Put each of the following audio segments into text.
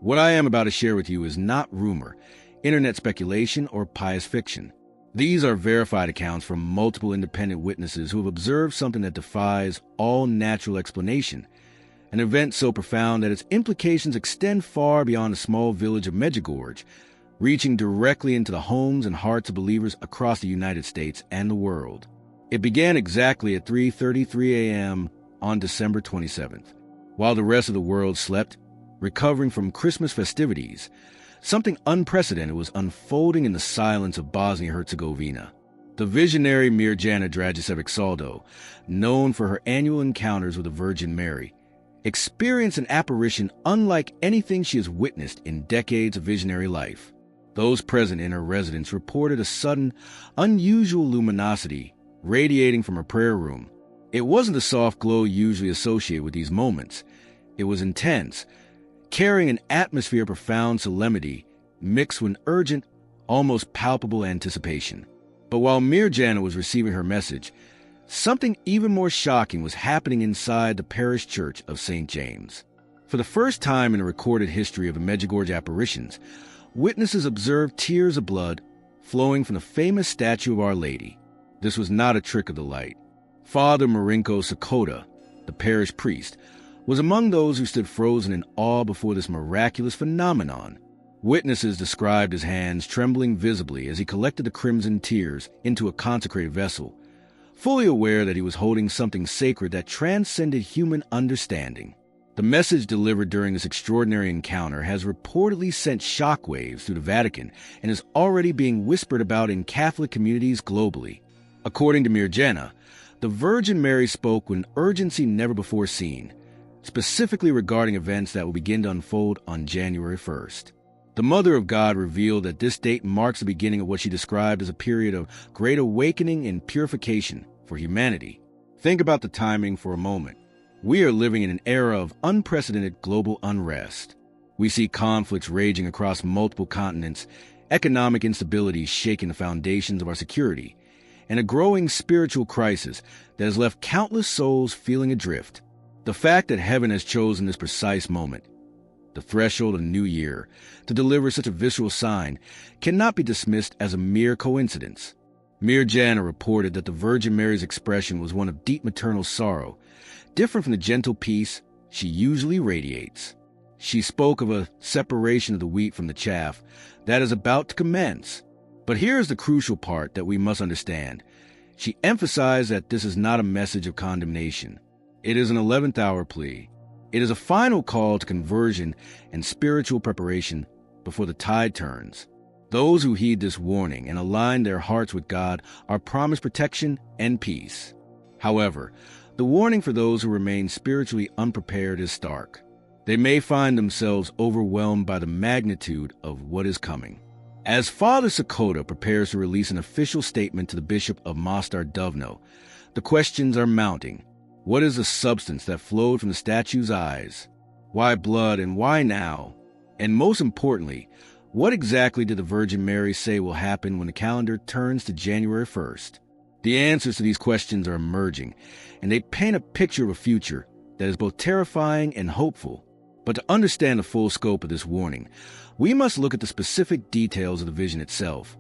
What I am about to share with you is not rumor, internet speculation, or pious fiction. These are verified accounts from multiple independent witnesses who have observed something that defies all natural explanation, an event so profound that its implications extend far beyond the small village of Medjugorje, reaching directly into the homes and hearts of believers across the United States and the world. It began exactly at 3:33 a.m. on December 27th. While the rest of the world slept, recovering from Christmas festivities, something unprecedented was unfolding in the silence of Bosnia-Herzegovina. The visionary Mirjana Dragicevic-Saldo, known for her annual encounters with the Virgin Mary, experienced an apparition unlike anything she has witnessed in decades of visionary life. Those present in her residence reported a sudden, unusual luminosity radiating from her prayer room. It wasn't the soft glow usually associated with these moments. It was intense, carrying an atmosphere of profound solemnity mixed with an urgent, almost palpable anticipation. But while Mirjana was receiving her message, something even more shocking was happening inside the parish church of St. James. For the first time in the recorded history of the Medjugorje apparitions, witnesses observed tears of blood flowing from the famous statue of Our Lady. This was not a trick of the light. Father Marinko Sakota, the parish priest, was among those who stood frozen in awe before this miraculous phenomenon. Witnesses described his hands trembling visibly as he collected the crimson tears into a consecrated vessel, fully aware that he was holding something sacred that transcended human understanding. The message delivered during this extraordinary encounter has reportedly sent shockwaves through the Vatican and is already being whispered about in Catholic communities globally. According to Mirjana, the Virgin Mary spoke with an urgency never before seen, specifically regarding events that will begin to unfold on January 1st. The Mother of God revealed that this date marks the beginning of what she described as a period of great awakening and purification for humanity. Think about the timing for a moment. We are living in an era of unprecedented global unrest. We see conflicts raging across multiple continents, economic instability shaking the foundations of our security, and a growing spiritual crisis that has left countless souls feeling adrift. The fact that heaven has chosen this precise moment, the threshold of the new year, to deliver such a visceral sign cannot be dismissed as a mere coincidence. Mirjana reported that the Virgin Mary's expression was one of deep maternal sorrow, different from the gentle peace she usually radiates. She spoke of a separation of the wheat from the chaff that is about to commence. But here is the crucial part that we must understand. She emphasized that this is not a message of condemnation. It is an 11th hour plea. It is a final call to conversion and spiritual preparation before the tide turns. Those who heed this warning and align their hearts with God are promised protection and peace. However, the warning for those who remain spiritually unprepared is stark. They may find themselves overwhelmed by the magnitude of what is coming. As Father Sakota prepares to release an official statement to the Bishop of Mostar Duvno, the questions are mounting. What is the substance that flowed from the statue's eyes? Why blood and why now? And most importantly, what exactly did the Virgin Mary say will happen when the calendar turns to January 1st? The answers to these questions are emerging, and they paint a picture of a future that is both terrifying and hopeful. But to understand the full scope of this warning, we must look at the specific details of the vision itself.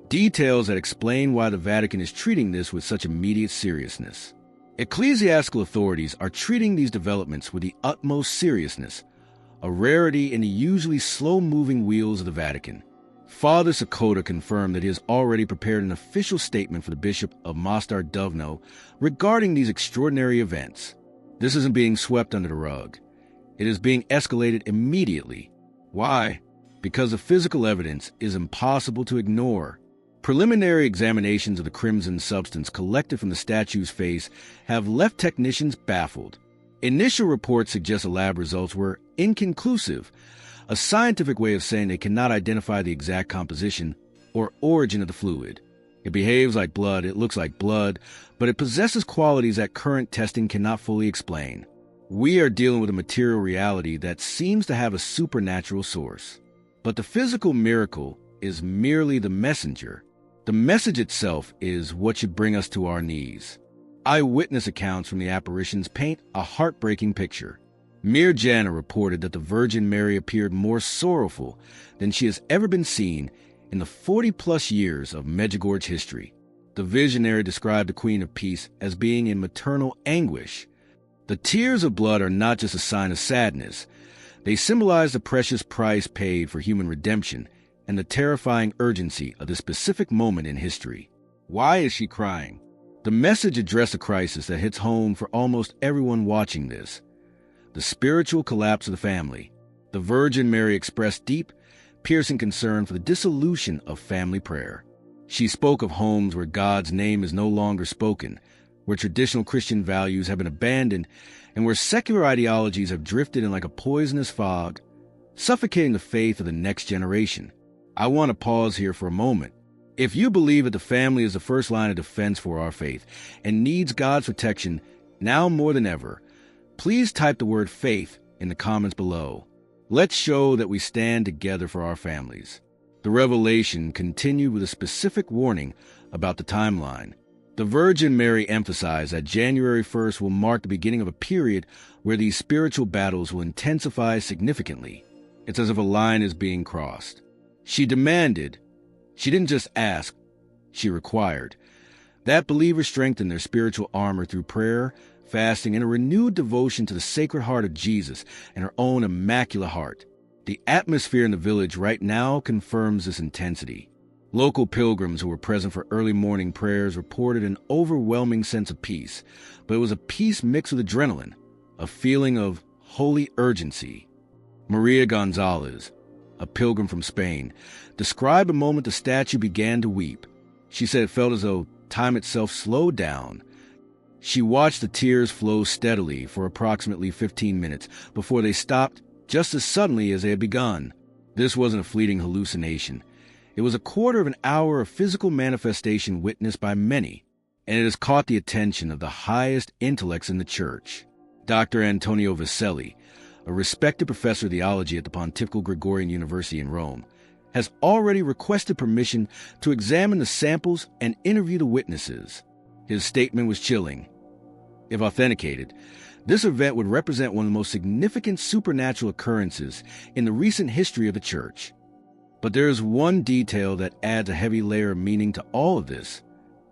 Details that explain why the Vatican is treating this with such immediate seriousness. Ecclesiastical authorities are treating these developments with the utmost seriousness, a rarity in the usually slow-moving wheels of the Vatican. Father Sakota confirmed that he has already prepared an official statement for the Bishop of Mostar Duvno regarding these extraordinary events. This isn't being swept under the rug. It is being escalated immediately. Why? Because the physical evidence is impossible to ignore. Preliminary examinations of the crimson substance collected from the statue's face have left technicians baffled. Initial reports suggest the lab results were inconclusive, a scientific way of saying they cannot identify the exact composition or origin of the fluid. It behaves like blood, it looks like blood, but it possesses qualities that current testing cannot fully explain. We are dealing with a material reality that seems to have a supernatural source. But the physical miracle is merely the messenger. The message itself is what should bring us to our knees. Eyewitness accounts from the apparitions paint a heartbreaking picture. Mirjana reported that the Virgin Mary appeared more sorrowful than she has ever been seen in the 40-plus years of Medjugorje history. The visionary described the Queen of Peace as being in maternal anguish. The tears of blood are not just a sign of sadness. They symbolize the precious price paid for human redemption and the terrifying urgency of this specific moment in history. Why is she crying? The message addressed a crisis that hits home for almost everyone watching this. The spiritual collapse of the family. The Virgin Mary expressed deep, piercing concern for the dissolution of family prayer. She spoke of homes where God's name is no longer spoken, where traditional Christian values have been abandoned, and where secular ideologies have drifted in like a poisonous fog, suffocating the faith of the next generation. I want to pause here for a moment. If you believe that the family is the first line of defense for our faith and needs God's protection now more than ever, please type the word faith in the comments below. Let's show that we stand together for our families. The revelation continued with a specific warning about the timeline. The Virgin Mary emphasized that January 1st will mark the beginning of a period where these spiritual battles will intensify significantly. It's as if a line is being crossed. She demanded, she didn't just ask, she required, that believers strengthen their spiritual armor through prayer, fasting, and a renewed devotion to the Sacred Heart of Jesus and her own Immaculate Heart. The atmosphere in the village right now confirms this intensity. Local pilgrims who were present for early morning prayers reported an overwhelming sense of peace, but it was a peace mixed with adrenaline, a feeling of holy urgency. Maria Gonzalez, a pilgrim from Spain, described a moment the statue began to weep. She said it felt as though time itself slowed down. She watched the tears flow steadily for approximately 15 minutes before they stopped just as suddenly as they had begun. This wasn't a fleeting hallucination. It was a quarter of an hour of physical manifestation witnessed by many, and it has caught the attention of the highest intellects in the Church. Dr. Antonio Vicelli, a respected professor of theology at the Pontifical Gregorian University in Rome, has already requested permission to examine the samples and interview the witnesses. His statement was chilling. If authenticated, this event would represent one of the most significant supernatural occurrences in the recent history of the Church. But there is one detail that adds a heavy layer of meaning to all of this: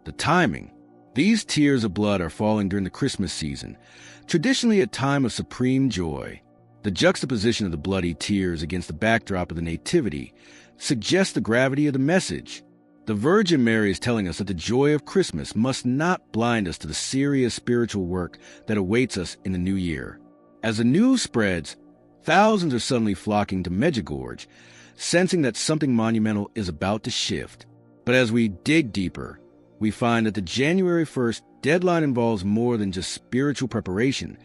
the timing. These tears of blood are falling during the Christmas season, traditionally a time of supreme joy. The juxtaposition of the bloody tears against the backdrop of the Nativity suggests the gravity of the message. The Virgin Mary is telling us that the joy of Christmas must not blind us to the serious spiritual work that awaits us in the new year. As the news spreads, thousands are suddenly flocking to Medjugorje, sensing that something monumental is about to shift. But as we dig deeper, we find that the January 1st deadline involves more than just spiritual preparation.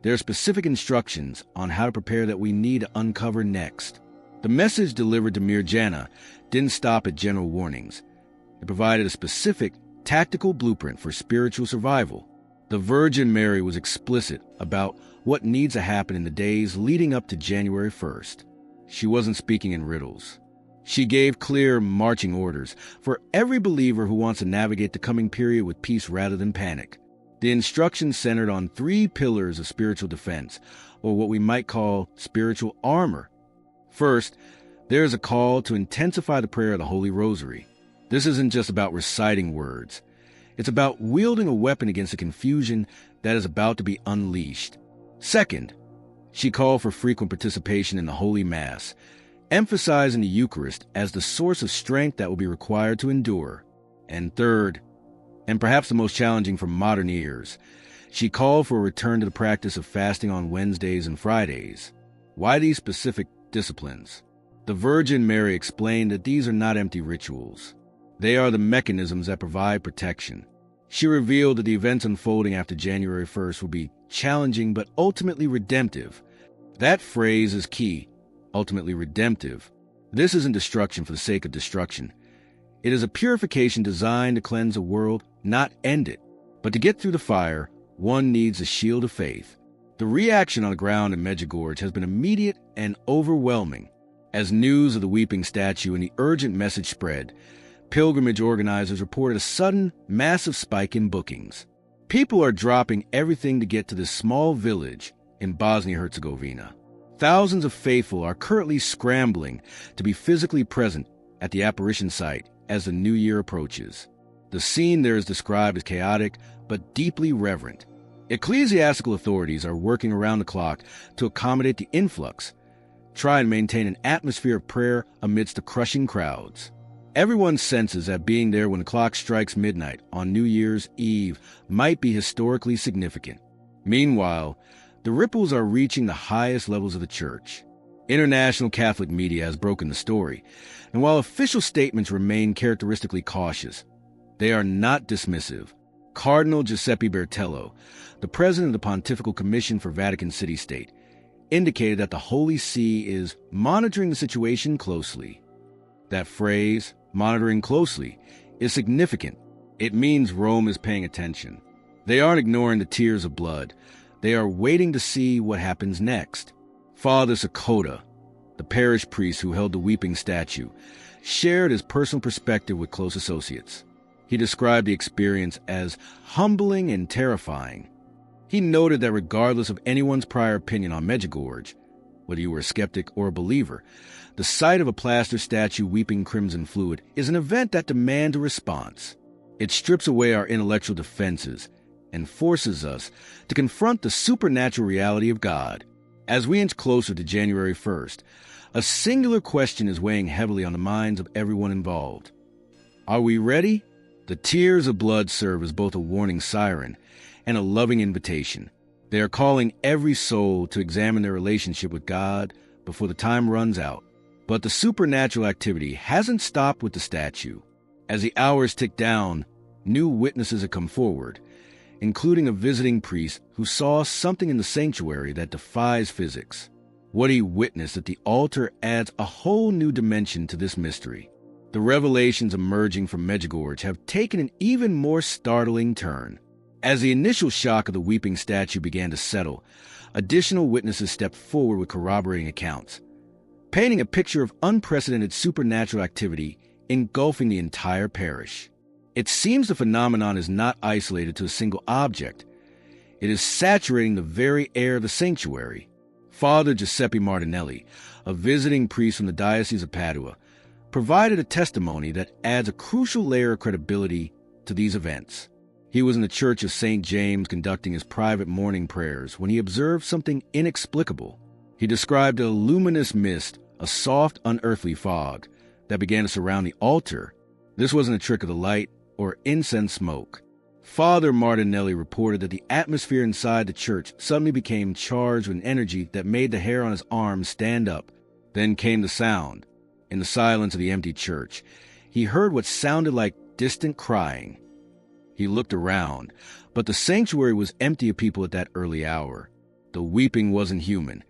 There are specific instructions on how to prepare that we need to uncover next. The message delivered to Mirjana didn't stop at general warnings. It provided a specific, tactical blueprint for spiritual survival. The Virgin Mary was explicit about what needs to happen in the days leading up to January 1st. She wasn't speaking in riddles. She gave clear marching orders for every believer who wants to navigate the coming period with peace rather than panic. The instructions centered on 3 pillars of spiritual defense, or what we might call spiritual armor. First, there is a call to intensify the prayer of the Holy Rosary. This isn't just about reciting words. It's about wielding a weapon against the confusion that is about to be unleashed. Second, she called for frequent participation in the Holy Mass, emphasizing the Eucharist as the source of strength that will be required to endure. And third, and perhaps the most challenging for modern ears, she called for a return to the practice of fasting on Wednesdays and Fridays. Why these specific disciplines? The Virgin Mary explained that these are not empty rituals. They are the mechanisms that provide protection. She revealed that the events unfolding after January 1st will be challenging but ultimately redemptive. That phrase is key, ultimately redemptive. This isn't destruction for the sake of destruction. It is a purification designed to cleanse a world, not end it. But to get through the fire, one needs a shield of faith. The reaction on the ground in Medjugorje has been immediate and overwhelming. As news of the weeping statue and the urgent message spread, pilgrimage organizers reported a sudden, massive spike in bookings. People are dropping everything to get to this small village in Bosnia-Herzegovina. Thousands of faithful are currently scrambling to be physically present at the apparition site as the new year approaches. The scene there is described as chaotic but deeply reverent. Ecclesiastical authorities are working around the clock to accommodate the influx, try and maintain an atmosphere of prayer amidst the crushing crowds. Everyone senses that being there when the clock strikes midnight on New Year's Eve might be historically significant. Meanwhile, the ripples are reaching the highest levels of the church. International Catholic media has broken the story, and while official statements remain characteristically cautious, they are not dismissive. Cardinal Giuseppe Bertello, the president of the Pontifical Commission for Vatican City-State, indicated that the Holy See is monitoring the situation closely. That phrase, monitoring closely, is significant. It means Rome is paying attention. They aren't ignoring the tears of blood. They are waiting to see what happens next. Father Sakota, the parish priest who held the weeping statue, shared his personal perspective with close associates. He described the experience as humbling and terrifying. He noted that regardless of anyone's prior opinion on Medjugorje, whether you were a skeptic or a believer, the sight of a plaster statue weeping crimson fluid is an event that demands a response. It strips away our intellectual defenses and forces us to confront the supernatural reality of God. As we inch closer to January 1st, a singular question is weighing heavily on the minds of everyone involved. Are we ready? The tears of blood serve as both a warning siren and a loving invitation. They are calling every soul to examine their relationship with God before the time runs out. But the supernatural activity hasn't stopped with the statue. As the hours tick down, new witnesses have come forward, including a visiting priest who saw something in the sanctuary that defies physics. What he witnessed at the altar adds a whole new dimension to this mystery. The revelations emerging from Medjugorje have taken an even more startling turn. As the initial shock of the weeping statue began to settle, additional witnesses stepped forward with corroborating accounts, painting a picture of unprecedented supernatural activity engulfing the entire parish. It seems the phenomenon is not isolated to a single object. It is saturating the very air of the sanctuary. Father Giuseppe Martinelli, a visiting priest from the Diocese of Padua, provided a testimony that adds a crucial layer of credibility to these events. He was in the Church of St. James conducting his private morning prayers when he observed something inexplicable. He described a luminous mist, a soft, unearthly fog, that began to surround the altar. This wasn't a trick of the light or incense smoke. Father Martinelli reported that the atmosphere inside the church suddenly became charged with an energy that made the hair on his arms stand up. Then came the sound. In the silence of the empty church, he heard what sounded like distant crying. He looked around, but the sanctuary was empty of people at that early hour. The weeping wasn't human.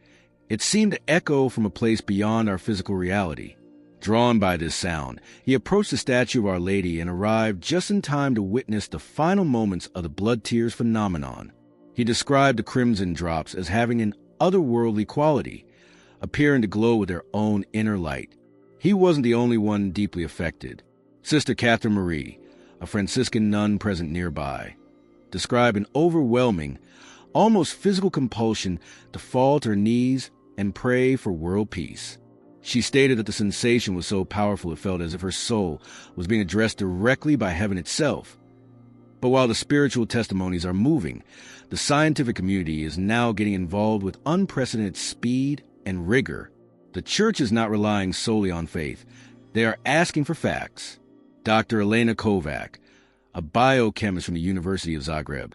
It seemed to echo from a place beyond our physical reality. Drawn by this sound, he approached the statue of Our Lady and arrived just in time to witness the final moments of the blood tears phenomenon. He described the crimson drops as having an otherworldly quality, appearing to glow with their own inner light. He wasn't the only one deeply affected. Sister Catherine Marie, a Franciscan nun present nearby, described an overwhelming, almost physical compulsion to fall to her knees and pray for world peace. She stated that the sensation was so powerful it felt as if her soul was being addressed directly by heaven itself. But while the spiritual testimonies are moving, the scientific community is now getting involved with unprecedented speed and rigor. The church is not relying solely on faith. They are asking for facts. Dr. Elena Kovac, a biochemist from the University of Zagreb,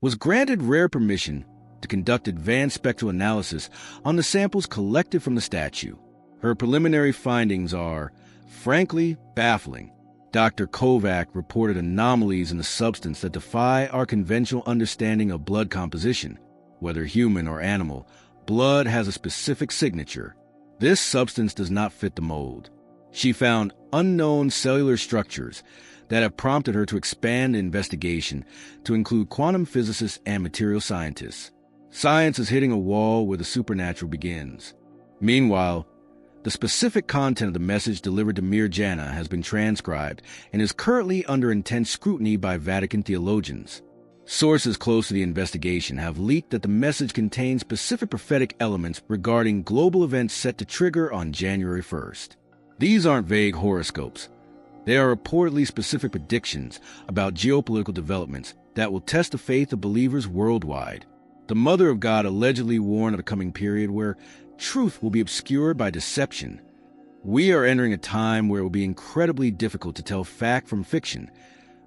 was granted rare permission to conduct advanced spectral analysis on the samples collected from the statue. Her preliminary findings are, frankly, baffling. Dr. Kovac reported anomalies in the substance that defy our conventional understanding of blood composition. Whether human or animal, blood has a specific signature. This substance does not fit the mold. She found unknown cellular structures that have prompted her to expand the investigation to include quantum physicists and material scientists. Science is hitting a wall where the supernatural begins. Meanwhile, the specific content of the message delivered to Mirjana has been transcribed and is currently under intense scrutiny by Vatican theologians. Sources close to the investigation have leaked that the message contains specific prophetic elements regarding global events set to trigger on January 1st. These aren't vague horoscopes. They are reportedly specific predictions about geopolitical developments that will test the faith of believers worldwide. The Mother of God allegedly warned of a coming period where truth will be obscured by deception. We are entering a time where it will be incredibly difficult to tell fact from fiction,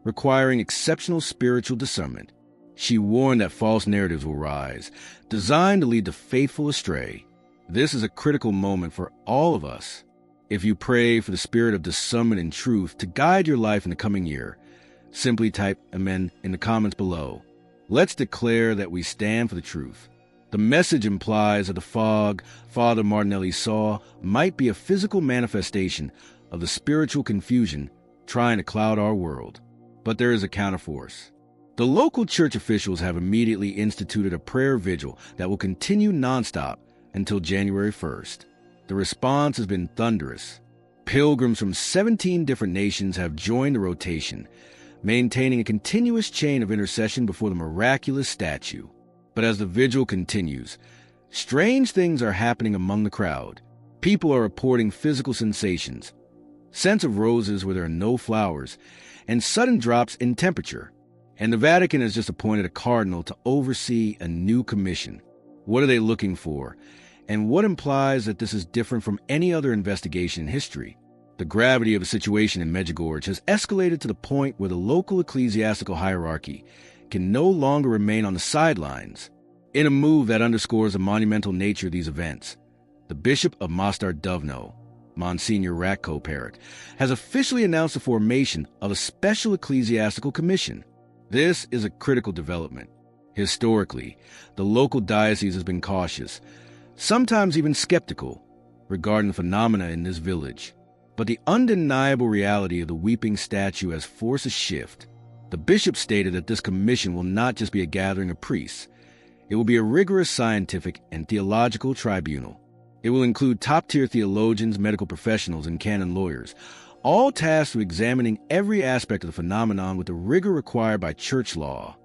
requiring exceptional spiritual discernment. She warned that false narratives will rise, designed to lead the faithful astray. This is a critical moment for all of us. If you pray for the spirit of discernment and truth to guide your life in the coming year, simply type Amen in the comments below. Let's declare that we stand for the truth. The message implies that the fog Father Martinelli saw might be a physical manifestation of the spiritual confusion trying to cloud our world. But there is a counterforce. The local church officials have immediately instituted a prayer vigil that will continue nonstop until January 1st. The response has been thunderous. Pilgrims from 17 different nations have joined the rotation, maintaining a continuous chain of intercession before the miraculous statue. But as the vigil continues, strange things are happening among the crowd. People are reporting physical sensations, scents of roses where there are no flowers, and sudden drops in temperature. And the Vatican has just appointed a cardinal to oversee a new commission. What are they looking for? And what implies that this is different from any other investigation in history? The gravity of the situation in Medjugorje has escalated to the point where the local ecclesiastical hierarchy can no longer remain on the sidelines. In a move that underscores the monumental nature of these events, the Bishop of Mostar Duvno, Monsignor Ratko Perik, has officially announced the formation of a special ecclesiastical commission. This is a critical development. Historically, the local diocese has been cautious, sometimes even skeptical, regarding the phenomena in this village. But the undeniable reality of the weeping statue has forced a shift. The bishop stated that this commission will not just be a gathering of priests. It will be a rigorous scientific and theological tribunal. It will include top-tier theologians, medical professionals, and canon lawyers, all tasked with examining every aspect of the phenomenon with the rigor required by church law.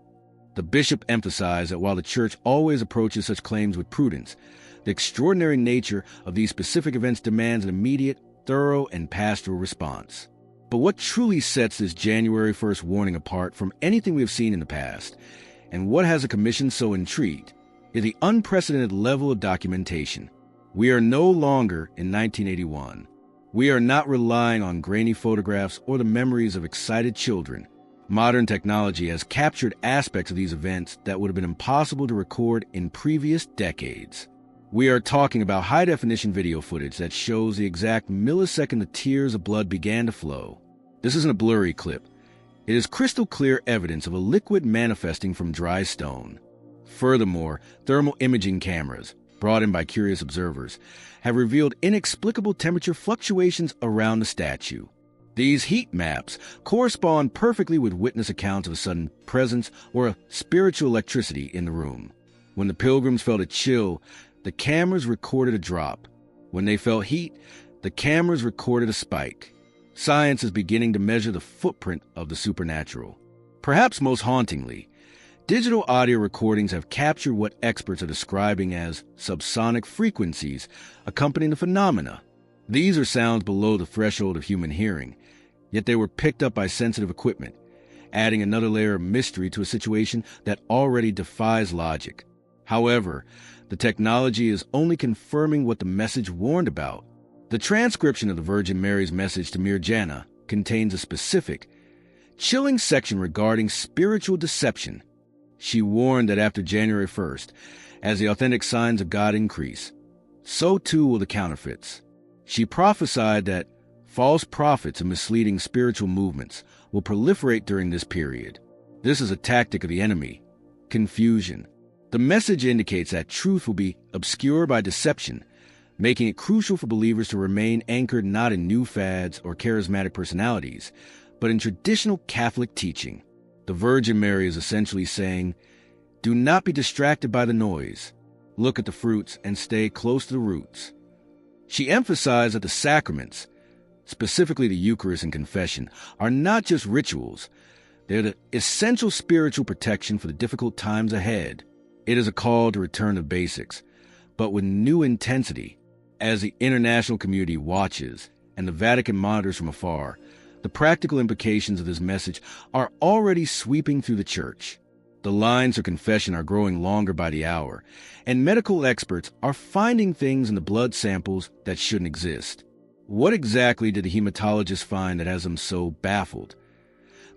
The bishop emphasized that while the church always approaches such claims with prudence, the extraordinary nature of these specific events demands an immediate, thorough, and pastoral response. But what truly sets this January 1st warning apart from anything we have seen in the past, and what has the commission so intrigued, is the unprecedented level of documentation. We are no longer in 1981. We are not relying on grainy photographs or the memories of excited children. Modern technology has captured aspects of these events that would have been impossible to record in previous decades. We are talking about high-definition video footage that shows the exact millisecond the tears of blood began to flow. This isn't a blurry clip. It is crystal clear evidence of a liquid manifesting from dry stone. Furthermore, thermal imaging cameras, brought in by curious observers, have revealed inexplicable temperature fluctuations around the statue. These heat maps correspond perfectly with witness accounts of a sudden presence or a spiritual electricity in the room. When the pilgrims felt a chill, the cameras recorded a drop. When they felt heat, the cameras recorded a spike. Science is beginning to measure the footprint of the supernatural. Perhaps most hauntingly, digital audio recordings have captured what experts are describing as subsonic frequencies accompanying the phenomena. These are sounds below the threshold of human hearing, yet they were picked up by sensitive equipment, adding another layer of mystery to a situation that already defies logic. However, the technology is only confirming what the message warned about. The transcription of the Virgin Mary's message to Mirjana contains a specific, chilling section regarding spiritual deception. She warned that after January 1st, as the authentic signs of God increase, so too will the counterfeits. She prophesied that false prophets and misleading spiritual movements will proliferate during this period. This is a tactic of the enemy, confusion. The message indicates that truth will be obscured by deception, making it crucial for believers to remain anchored not in new fads or charismatic personalities, but in traditional Catholic teaching. The Virgin Mary is essentially saying, do not be distracted by the noise. Look at the fruits and stay close to the roots. She emphasized that the sacraments, specifically the Eucharist and confession, are not just rituals. They're the essential spiritual protection for the difficult times ahead. It is a call to return to basics, but with new intensity. As the international community watches and the Vatican monitors from afar, the practical implications of this message are already sweeping through the Church. The lines for confession are growing longer by the hour, and medical experts are finding things in the blood samples that shouldn't exist. What exactly did the hematologist find that has them so baffled?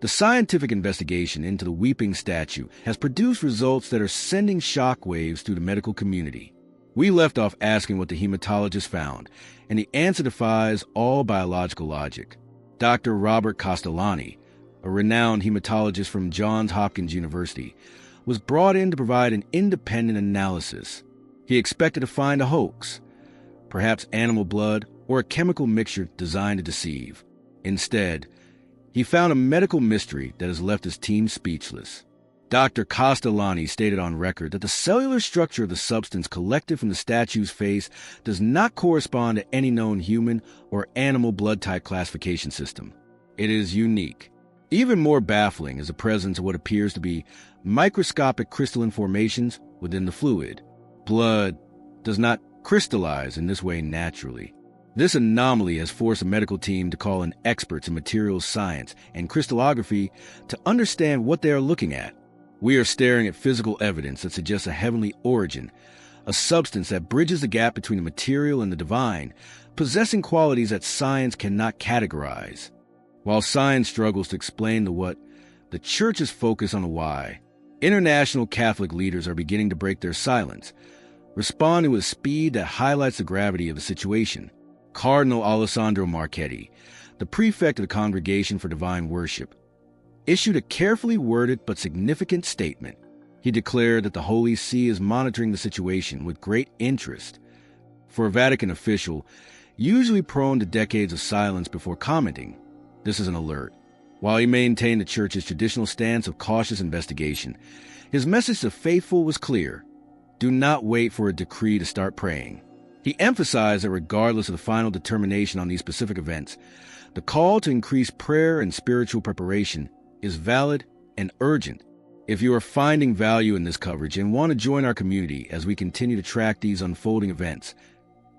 The scientific investigation into the weeping statue has produced results that are sending shockwaves through the medical community. We left off asking what the hematologist found, and the answer defies all biological logic. Dr. Robert Castellani, a renowned hematologist from Johns Hopkins University, was brought in to provide an independent analysis. He expected to find a hoax, perhaps animal blood or a chemical mixture designed to deceive. Instead, he found a medical mystery that has left his team speechless. Dr. Castellani stated on record that the cellular structure of the substance collected from the statue's face does not correspond to any known human or animal blood type classification system. It is unique. Even more baffling is the presence of what appears to be microscopic crystalline formations within the fluid. Blood does not crystallize in this way naturally. This anomaly has forced a medical team to call in experts in materials science and crystallography to understand what they are looking at. We are staring at physical evidence that suggests a heavenly origin, a substance that bridges the gap between the material and the divine, possessing qualities that science cannot categorize. While science struggles to explain the what, the Church is focused on the why. International Catholic leaders are beginning to break their silence, responding with a speed that highlights the gravity of the situation. Cardinal Alessandro Marchetti, the prefect of the Congregation for Divine Worship, issued a carefully worded but significant statement. He declared that the Holy See is monitoring the situation with great interest. For a Vatican official, usually prone to decades of silence before commenting, this is an alert. While he maintained the Church's traditional stance of cautious investigation, his message to faithful was clear. Do not wait for a decree to start praying. He emphasized that regardless of the final determination on these specific events, the call to increase prayer and spiritual preparation is valid and urgent. If you are finding value in this coverage and want to join our community as we continue to track these unfolding events,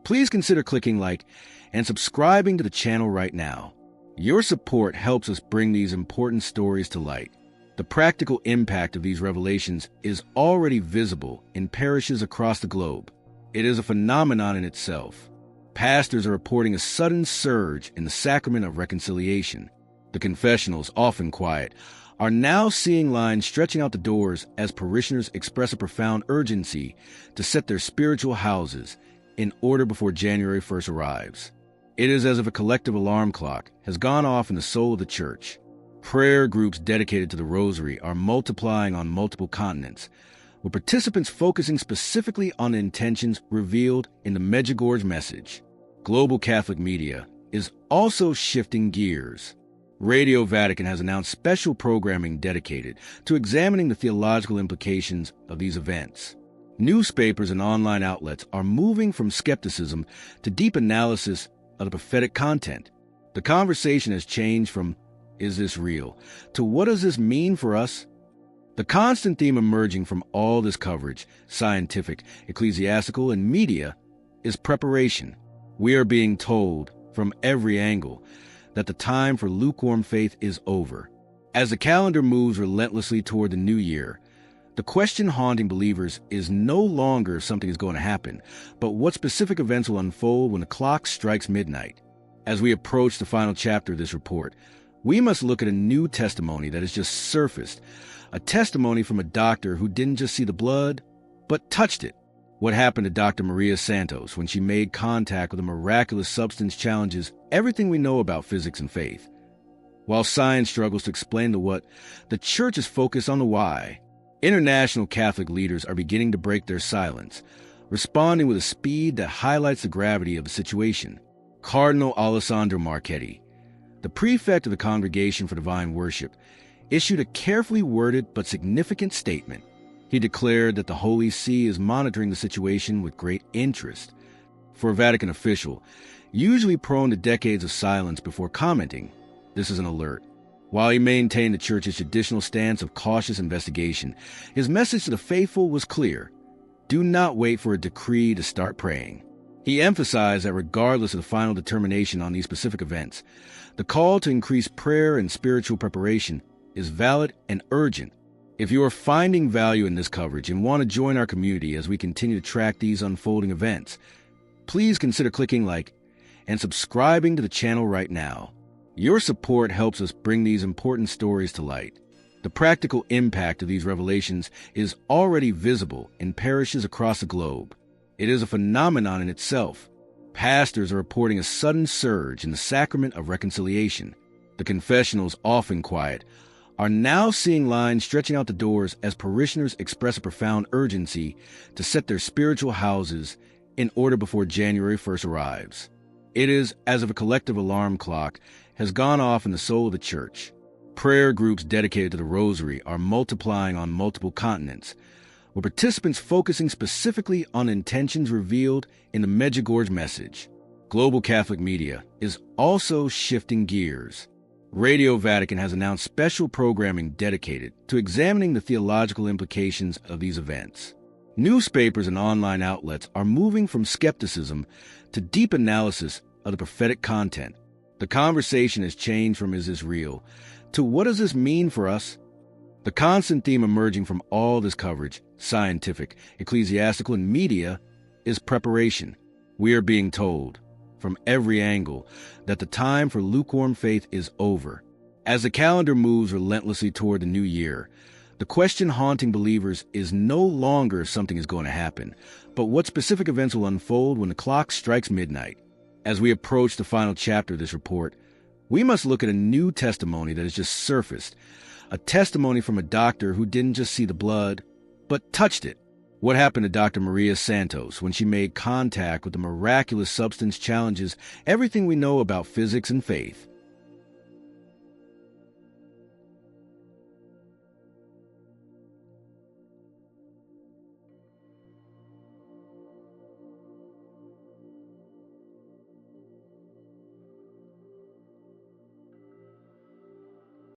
please consider clicking like and subscribing to the channel right now. Your support helps us bring these important stories to light. The practical impact of these revelations is already visible in parishes across the globe. It is a phenomenon in itself. Pastors are reporting a sudden surge in the sacrament of reconciliation. The confessionals, often quiet, are now seeing lines stretching out the doors as parishioners express a profound urgency to set their spiritual houses in order before January 1st arrives. It is as if a collective alarm clock has gone off in the soul of the Church. Prayer groups dedicated to the Rosary are multiplying on multiple continents, with participants focusing specifically on the intentions revealed in the Medjugorje message. Global Catholic media is also shifting gears. Radio Vatican has announced special programming dedicated to examining the theological implications of these events. Newspapers and online outlets are moving from skepticism to deep analysis of the prophetic content. The conversation has changed from, "Is this real?" to "What does this mean for us?" The constant theme emerging from all this coverage, scientific, ecclesiastical, and media, is preparation. We are being told, from every angle, that the time for lukewarm faith is over. As the calendar moves relentlessly toward the new year, the question haunting believers is no longer if something is going to happen, but what specific events will unfold when the clock strikes midnight. As we approach the final chapter of this report, we must look at a new testimony that has just surfaced, a testimony from a doctor who didn't just see the blood, but touched it. What happened to Dr. Maria Santos when she made contact with a miraculous substance challenges everything we know about physics and faith. While science struggles to explain the what, the Church is focused on the why. International Catholic leaders are beginning to break their silence, responding with a speed that highlights the gravity of the situation. Cardinal Alessandro Marchetti, the prefect of the Congregation for Divine Worship, issued a carefully worded but significant statement. He declared that the Holy See is monitoring the situation with great interest. For a Vatican official, usually prone to decades of silence before commenting, this is an alert. While he maintained the church's traditional stance of cautious investigation, his message to the faithful was clear: do not wait for a decree to start praying. He emphasized that regardless of the final determination on these specific events, the call to increase prayer and spiritual preparation is valid and urgent. If you are finding value in this coverage and want to join our community as we continue to track these unfolding events, please consider clicking like and subscribing to the channel right now. Your support helps us bring these important stories to light. The practical impact of these revelations is already visible in parishes across the globe. It is a phenomenon in itself. Pastors are reporting a sudden surge in the sacrament of reconciliation. The confessionals, often quiet, are now seeing lines stretching out the doors as parishioners express a profound urgency to set their spiritual houses in order before January 1st arrives. It is as if a collective alarm clock has gone off in the soul of the church. Prayer groups dedicated to the rosary are multiplying on multiple continents, with participants focusing specifically on intentions revealed in the Medjugorje message. Global Catholic media is also shifting gears. Radio Vatican has announced special programming dedicated to examining the theological implications of these events. Newspapers and online outlets are moving from skepticism to deep analysis of the prophetic content. The conversation has changed from "is this real?" to "what does this mean for us?" The constant theme emerging from all this coverage, scientific, ecclesiastical, and media, is preparation. We are being told, from every angle, that the time for lukewarm faith is over. As the calendar moves relentlessly toward the new year, the question haunting believers is no longer if something is going to happen, but what specific events will unfold when the clock strikes midnight. As we approach the final chapter of this report, we must look at a new testimony that has just surfaced, a testimony from a doctor who didn't just see the blood, but touched it. What happened to Dr. Maria Santos when she made contact with the miraculous substance challenges everything we know about physics and faith.